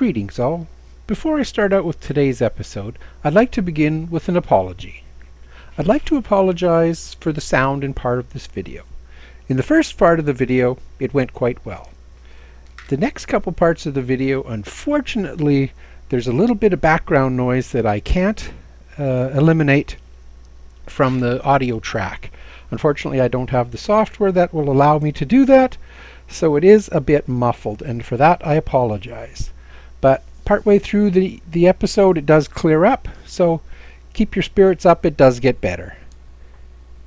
Greetings all. Before I start out with today's episode, I'd like to begin with an apology. I'd like to apologize for the sound in part of this video. In the first part of the video, it went quite well. The next couple parts of the video, unfortunately, there's a little bit of background noise that I can't eliminate from the audio track. Unfortunately, I don't have the software that will allow me to do that, so it is a bit muffled, and for that I apologize. But partway through the episode it does clear up, so keep your spirits up, it does get better.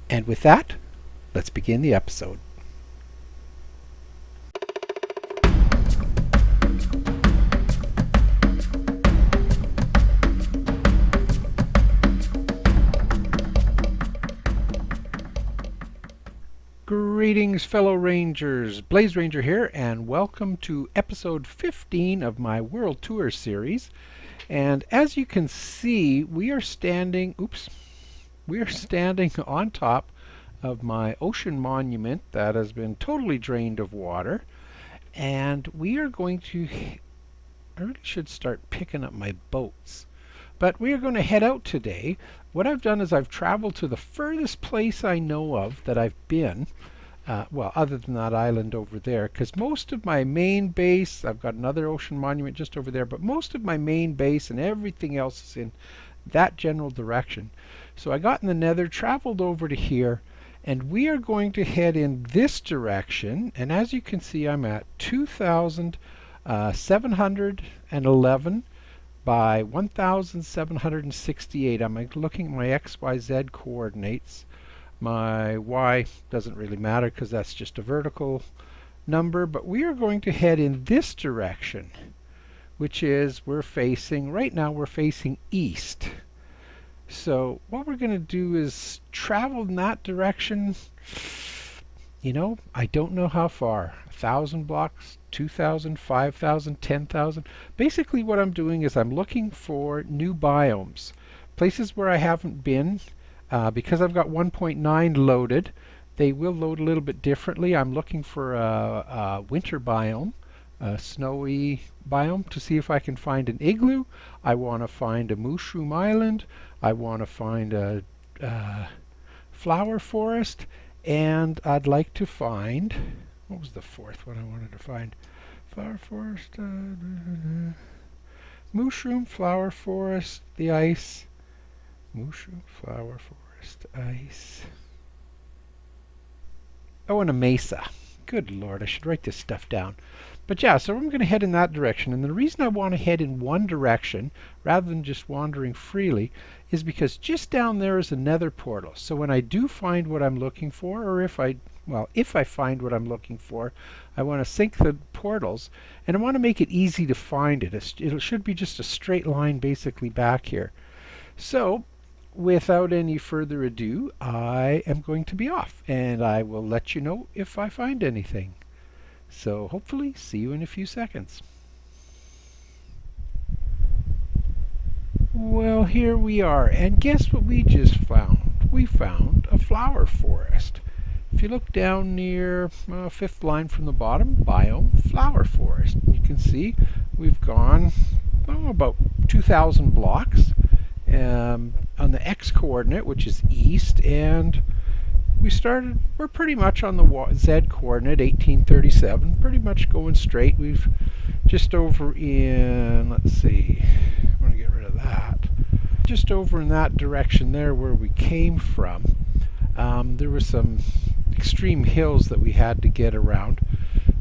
And with that, let's begin the episode. Greetings fellow rangers, Blaze Ranger here, and welcome to episode 15 of my World Tour series. And as you can see, we are standing on top of my ocean monument that has been totally drained of water, and we are going to, I really should start picking up my boats, but we are going to head out today. What I've done is I've traveled to the furthest place I know of that I've been, well, other than that island over there, because most of my main base, I've got another ocean monument just over there, but most of my main base and everything else is in that general direction. So I got in the nether, traveled over to here, and we are going to head in this direction, and as you can see I'm at 2,711 by 1,768. I'm looking at my XYZ coordinates. My Y doesn't really matter because that's just a vertical number, but we are going to head in this direction, which is right now we're facing east. So what we're going to do is travel in that direction. I don't know how far. 1,000 blocks, 2,000, 5,000, 10,000. Basically what I'm doing is I'm looking for new biomes, places where I haven't been. Because I've got 1.9 loaded, they will load a little bit differently. I'm looking for a winter biome, a snowy biome, to see if I can find an igloo. I want to find a Mooshroom Island. I want to find a flower forest. And I'd like to find, what was the fourth one I wanted to find? Flower forest, Mooshroom, flower forest, the ice, Mooshroom, flower forest, ice. Oh, and a mesa. Good Lord, I should write this stuff down. But yeah, so I'm going to head in that direction. And the reason I want to head in one direction, rather than just wandering freely, is because just down there is a nether portal. So when I do find what I'm looking for, or if I find what I'm looking for, I want to sync the portals, and I want to make it easy to find it. It should be just a straight line basically back here. So without any further ado, I am going to be off, and I will let you know if I find anything. So hopefully see you in a few seconds. Well, here we are, and guess what we just found? We found a flower forest. If you look down near fifth line from the bottom, biome, flower forest. You can see we've gone about 2,000 blocks on the X coordinate, which is east, and we're pretty much on the Z coordinate, 1837, pretty much going straight. We've just over in, let's see, I want to get rid of that. Just over in that direction there where we came from, there were some extreme hills that we had to get around.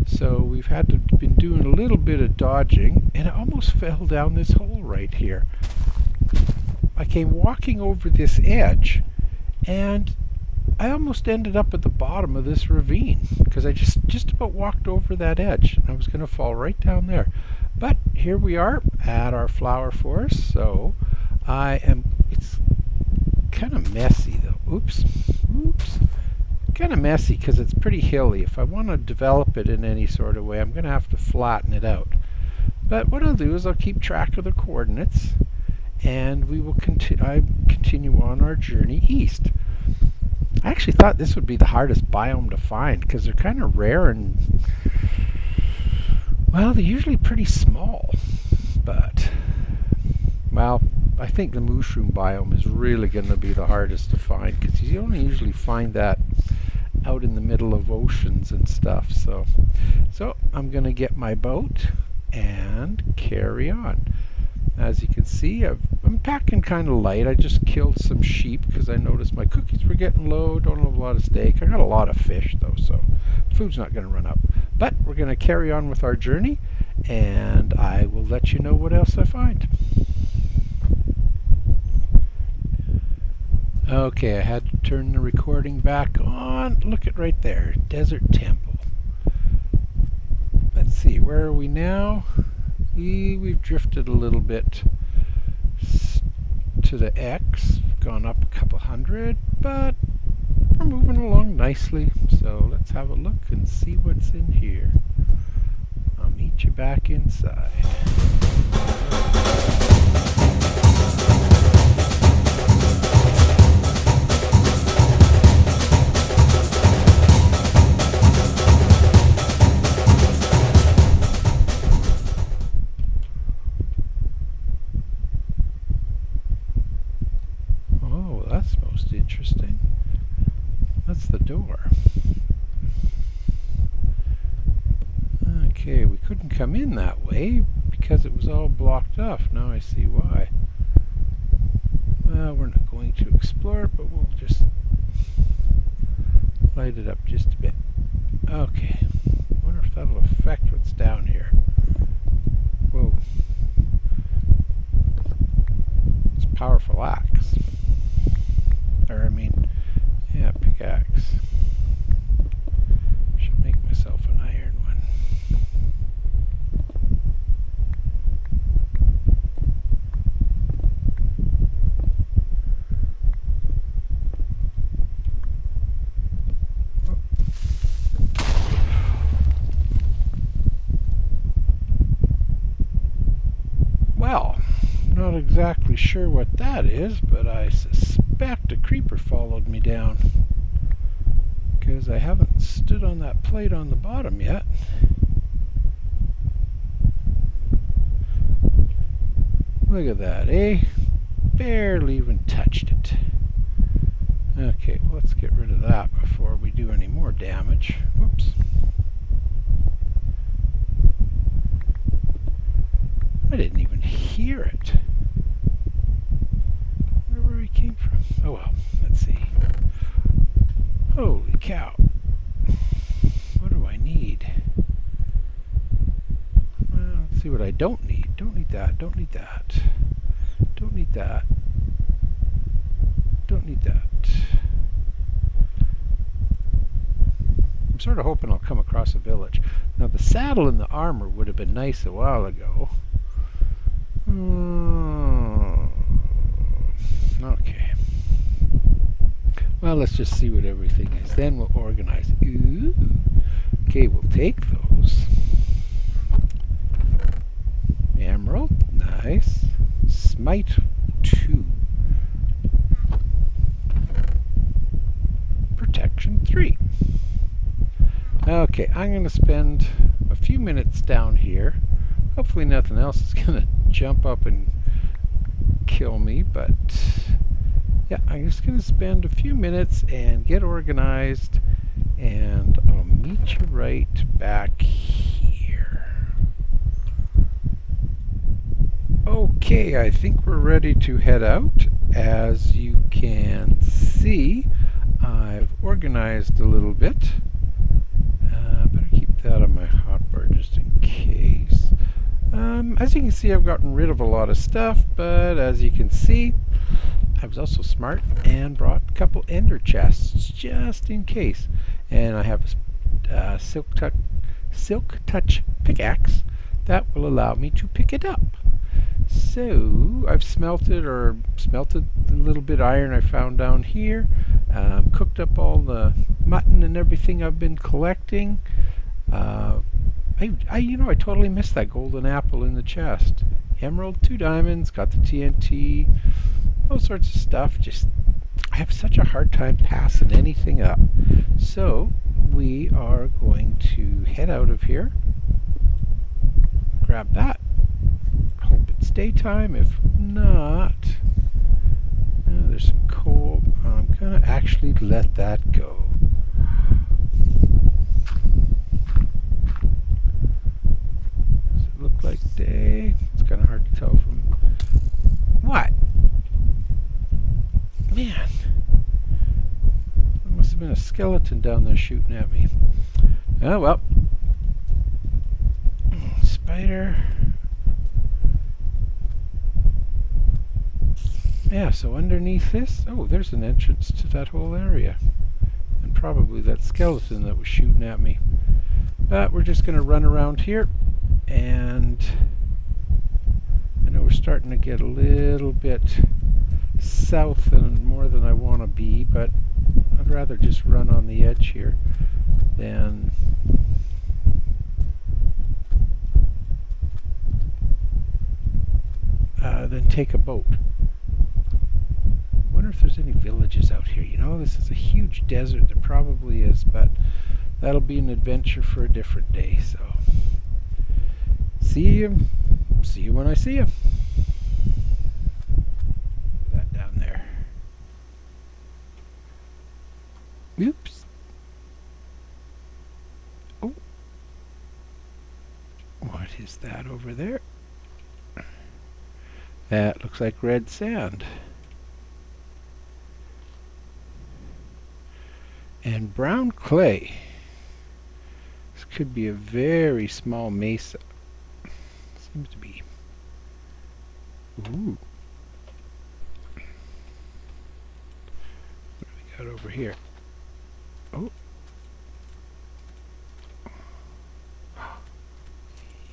So we've been doing a little bit of dodging, and I almost fell down this hole right here. I came walking over this edge, and I almost ended up at the bottom of this ravine because I just about walked over that edge. I was going to fall right down there. But here we are at our flower forest, so it's kind of messy though. Oops. Kind of messy because it's pretty hilly. If I want to develop it in any sort of way, I'm going to have to flatten it out. But what I'll do is I'll keep track of the coordinates, and we will continue on our journey east. I actually thought this would be the hardest biome to find because they're kind of rare and, well, they're usually pretty small. Well, I think the Mooshroom Biome is really going to be the hardest to find, because you only usually find that out in the middle of oceans and stuff. So I'm going to get my boat and carry on. As you can see, I'm packing kind of light. I just killed some sheep because I noticed my cookies were getting low. Don't have a lot of steak. I got a lot of fish though, so food's not going to run up. But we're going to carry on with our journey, and I will let you know what else I find. Okay, I had to turn the recording back on. Look at right there, Desert Temple. Let's see, where are we now? We've drifted a little bit to the X, gone up a couple hundred, but we're moving along nicely. So let's have a look and see what's in here. I'll meet you back inside. Interesting. That's the door. Okay, we couldn't come in that way because it was all blocked off. Now I see why. Well, we're not going to explore it, but we'll just light it up just a bit. Okay. I wonder if that'll affect what's down here. Whoa. It's a powerful axe. Or, I mean, yeah, pickaxe. Should make myself an iron one. Well, not exactly sure what that is, but I suspect a creeper followed me down, because I haven't stood on that plate on the bottom yet. Look at that, eh? Barely even touched it. Okay, well, let's get rid of that before we do any more damage. Whoops. I didn't even hear it. I wonder where he came from. Oh well, let's see. Holy cow. What do I need? Well, let's see what I don't need. Don't need that, don't need that. Don't need that. Don't need that. I'm sort of hoping I'll come across a village. Now the saddle and the armor would have been nice a while ago. Okay. Well, let's just see what everything is. Then we'll organize. Ooh. Okay, we'll take those. Emerald, nice. Smite 2. Protection 3. Okay, I'm going to spend a few minutes down here. Hopefully nothing else is going to jump up and kill me, but yeah, I'm just going to spend a few minutes and get organized, and I'll meet you right back here. Okay, I think we're ready to head out. As you can see, I've organized a little bit. Better keep that on my hotbar just in case. As you can see, I've gotten rid of a lot of stuff, but as you can see, I was also smart and brought a couple ender chests just in case. And I have a silk touch pickaxe that will allow me to pick it up. So I've smelted a little bit of iron I found down here, cooked up all the mutton and everything I've been collecting. I totally missed that golden apple in the chest. Emerald, 2 diamonds, got the TNT, all sorts of stuff. Just, I have such a hard time passing anything up. So we are going to head out of here. Grab that. Hope it it's daytime. If not, there's some coal. I'm going to actually let that go. Does it look like day? It's kind of hard to tell from... What? Man. There must have been a skeleton down there shooting at me. Oh, well. Spider. Yeah, so underneath this, oh, there's an entrance to that whole area. And probably that skeleton that was shooting at me. But we're just going to run around here. And I know we're starting to get a little bit south and more than I want to be, but I'd rather just run on the edge here than take a boat. I wonder if there's any villages out here. You know, this is a huge desert. There probably is, but that'll be an adventure for a different day. So, see you when I see you. That down there. Oops. Oh. What is that over there? That looks like red sand. And brown clay. This could be a very small mesa. Seems to be. Ooh. What do we got over here? Oh.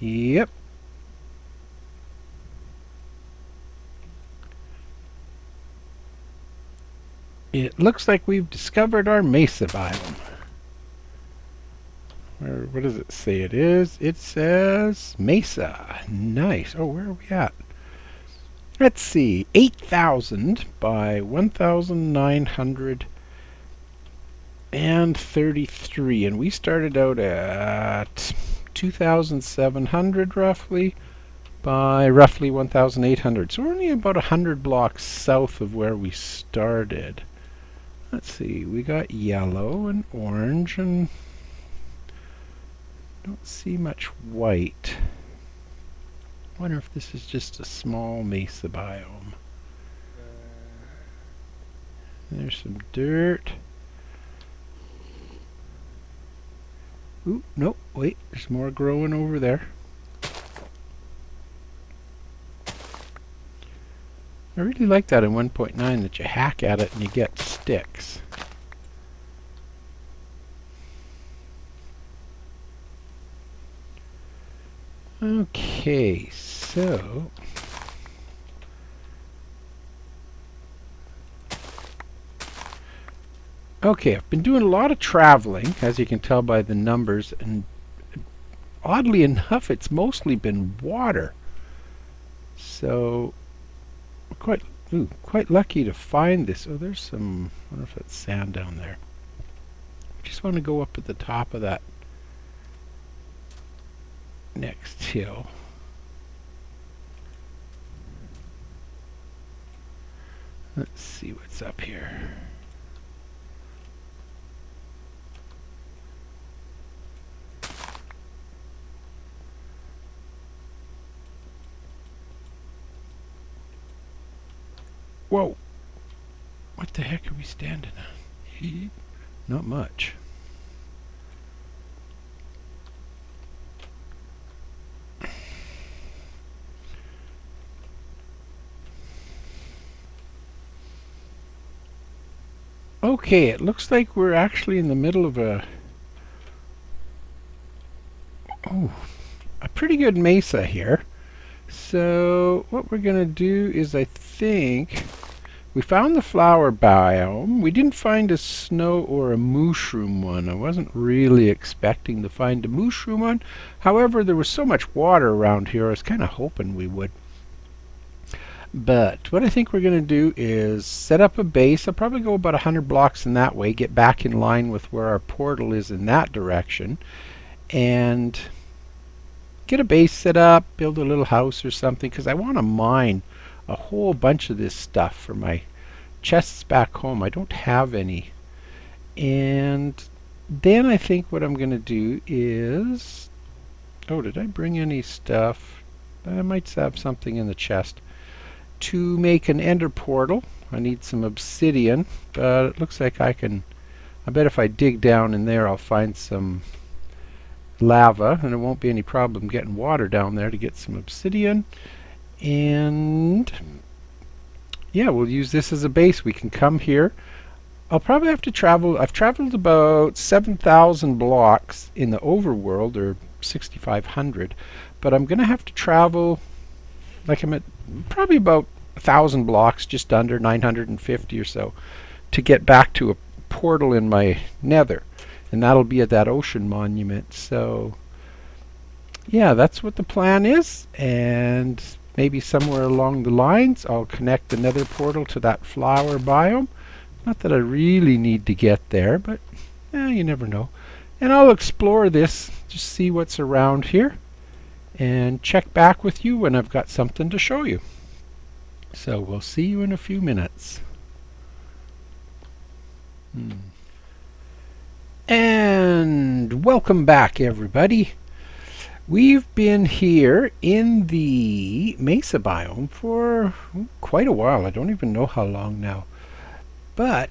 Yep. It looks like we've discovered our Mesa Biome. What does it say it is? It says Mesa. Nice. Oh, where are we at? Let's see. 8,000 by 1,933. And we started out at 2,700 roughly by roughly 1,800. So we're only about 100 blocks south of where we started. Let's see, we got yellow and orange and don't see much white. Wonder if this is just a small mesa biome. There's some dirt. Ooh, nope, wait, there's more growing over there. I really like that in 1.9 that you hack at it and you get sticks. Okay, so I've been doing a lot of traveling, as you can tell by the numbers, and oddly enough, it's mostly been water. So quite lucky to find this. Oh, there's some, I wonder if that's sand down there. I just want to go up at the top of that next hill. Let's see what's up here. Whoa! What the heck are we standing on? Not much. Okay, it looks like we're actually in the middle of a pretty good mesa here. So what we're gonna do is, I think we found the flower biome. We didn't find a snow or a mooshroom one. I wasn't really expecting to find a mooshroom one. However, there was so much water around here, I was kind of hoping we would. But what I think we're going to do is set up a base. I'll probably go about 100 blocks in that way, get back in line with where our portal is in that direction, and get a base set up, build a little house or something, because I want to mine a whole bunch of this stuff for my chests back home. I don't have any. And then I think what I'm going to do is... Oh, did I bring any stuff? I might have something in the chest. To make an ender portal, I need some obsidian, but it looks like I bet if I dig down in there I'll find some lava, and it won't be any problem getting water down there to get some obsidian. And yeah, we'll use this as a base. We can come here. I'll probably have to travel. I've traveled about 7,000 blocks in the overworld, or 6,500, but I'm going to have to travel, like I'm at probably about 1,000 blocks, just under 950 or so, to get back to a portal in my nether, and that'll be at that ocean monument. So yeah, that's what the plan is, and maybe somewhere along the lines I'll connect the nether portal to that flower biome. Not that I really need to get there, but you never know. And I'll explore this, just see what's around here, and check back with you when I've got something to show you. So we'll see you in a few minutes. And welcome back, everybody. We've been here in the Mesa Biome for quite a while. I don't even know how long now. But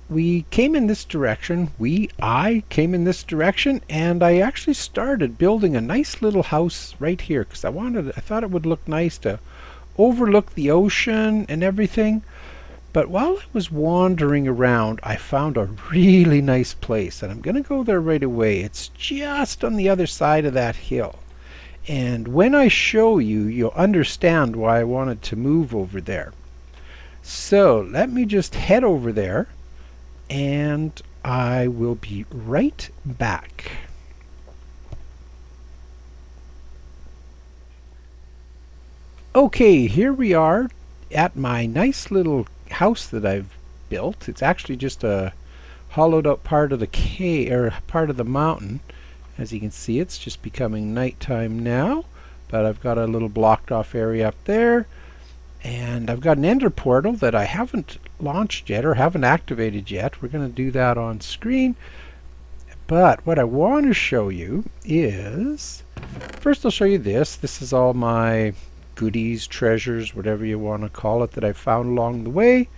we came in this direction. I came in this direction, and I actually started building a nice little house right here because I thought it would look nice to overlook the ocean and everything. But while I was wandering around, I found a really nice place, and I'm going to go there right away. It's just on the other side of that hill. And when I show you, you'll understand why I wanted to move over there. So let me just head over there, and I will be right back. Okay, here we are at my nice little house that I've built. It's actually just a hollowed out part of the cave, or part of the mountain. As you can see, it's just becoming nighttime now, but I've got a little blocked off area up there. And I've got an ender portal that I haven't launched yet, or haven't activated yet. We're going to do that on screen. But what I want to show you is, first I'll show you this. This is all my goodies, treasures, whatever you want to call it, that I found along the way.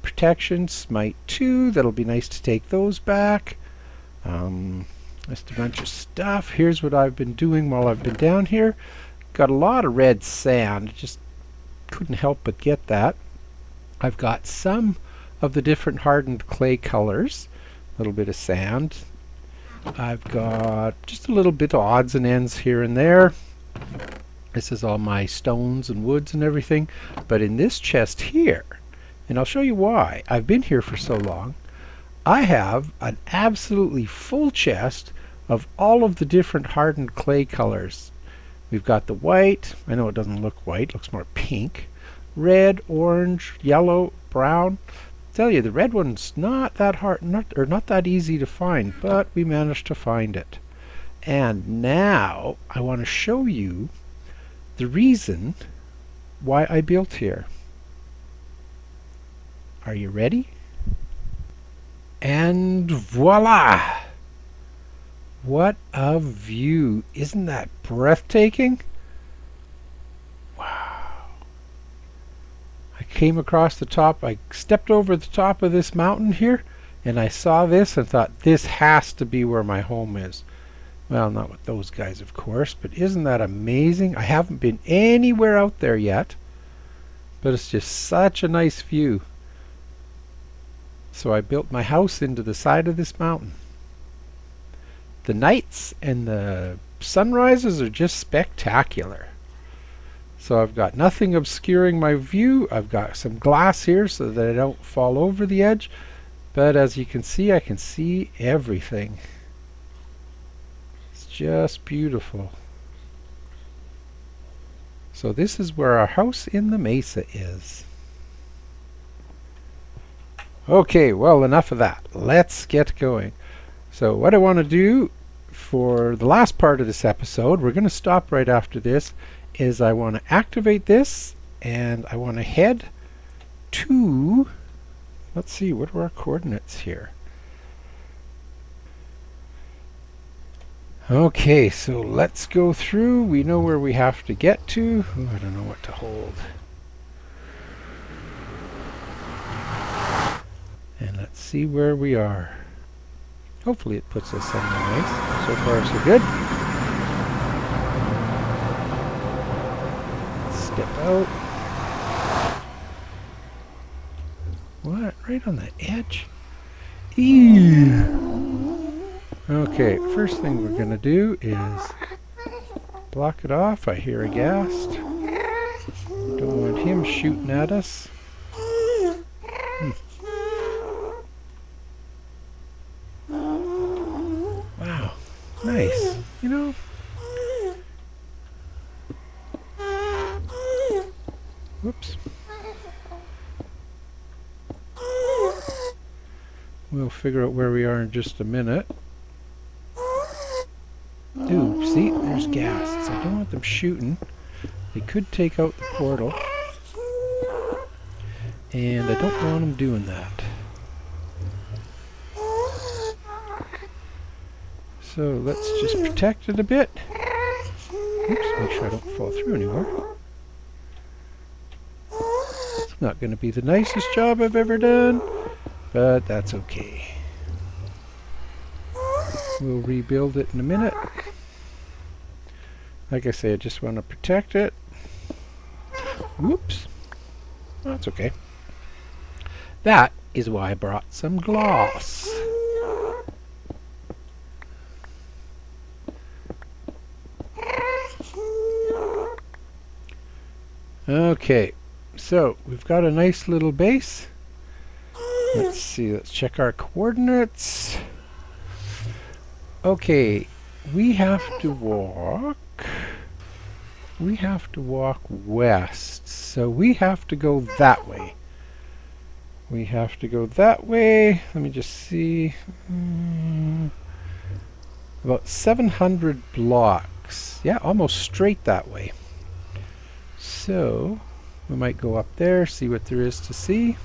Protection, Smite 2, that'll be nice to take those back. Just a bunch of stuff. Here's what I've been doing while I've been down here. Got a lot of red sand, just couldn't help but get that. I've got some of the different hardened clay colors, a little bit of sand. I've got just a little bit of odds and ends here and there. This is all my stones and woods and everything. But in this chest here, and I'll show you why, I've been here for so long, I have an absolutely full chest of all of the different hardened clay colors. We've got the white. I know it doesn't look white, it looks more pink. Red, orange, yellow, brown. I tell you, the red one's not that hard, not that easy to find, but we managed to find it. And now I want to show you the reason why I built here. Are you ready? And voila! What a view! Isn't that breathtaking? Wow! I came across the top, I stepped over the top of this mountain here, and I saw this and thought, this has to be where my home is. Well, not with those guys, of course, but isn't that amazing? I haven't been anywhere out there yet, but it's just such a nice view. So I built my house into the side of this mountain. The nights and the sunrises are just spectacular. So I've got nothing obscuring my view. I've got some glass here so that I don't fall over the edge. But as you can see, I can see everything. It's just beautiful. So this is where our house in the mesa is. Okay, well, enough of that. Let's get going. So what I want to do for the last part of this episode, we're going to stop right after this, is I want to activate this, and I want to head to, let's see, what are our coordinates here? Okay, so let's go through. We know where we have to get to. Ooh, I don't know what to hold. And let's see where we are. Hopefully it puts us somewhere nice. So far so good. Step out. What? Right on the edge? Ew. Okay, first thing we're going to do is block it off. I hear a ghast. Don't want him shooting at us. Wow, nice. You know, whoops. We'll figure out where we are in just a minute. Ooh, see, there's ghasts. I don't want them shooting. They could take out the portal. And I don't want them doing that. So let's just protect it a bit. Oops, make sure I don't fall through anymore. It's not going to be the nicest job I've ever done, but that's okay. We'll rebuild it in a minute. Like I say, I just want to protect it. Whoops. That's okay. That is why I brought some gloss. Okay, so we've got a nice little base. Let's see, let's check our coordinates. Okay, we have to walk west, so we have to go that way. We have to go that way. Let me just see. About 700 blocks. Yeah, almost straight that way. So we might go up there, see what there is to see.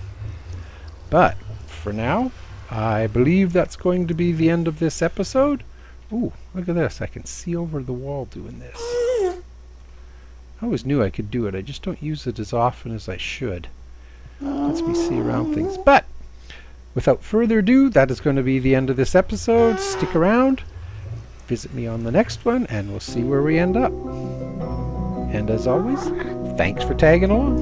But for now, I believe that's going to be the end of this episode. Ooh, look at this. I can see over the wall doing this. I always knew I could do it. I just don't use it as often as I should. Lets me see around things. But without further ado, that is going to be the end of this episode. Stick around. Visit me on the next one, and we'll see where we end up. And as always, thanks for tagging along.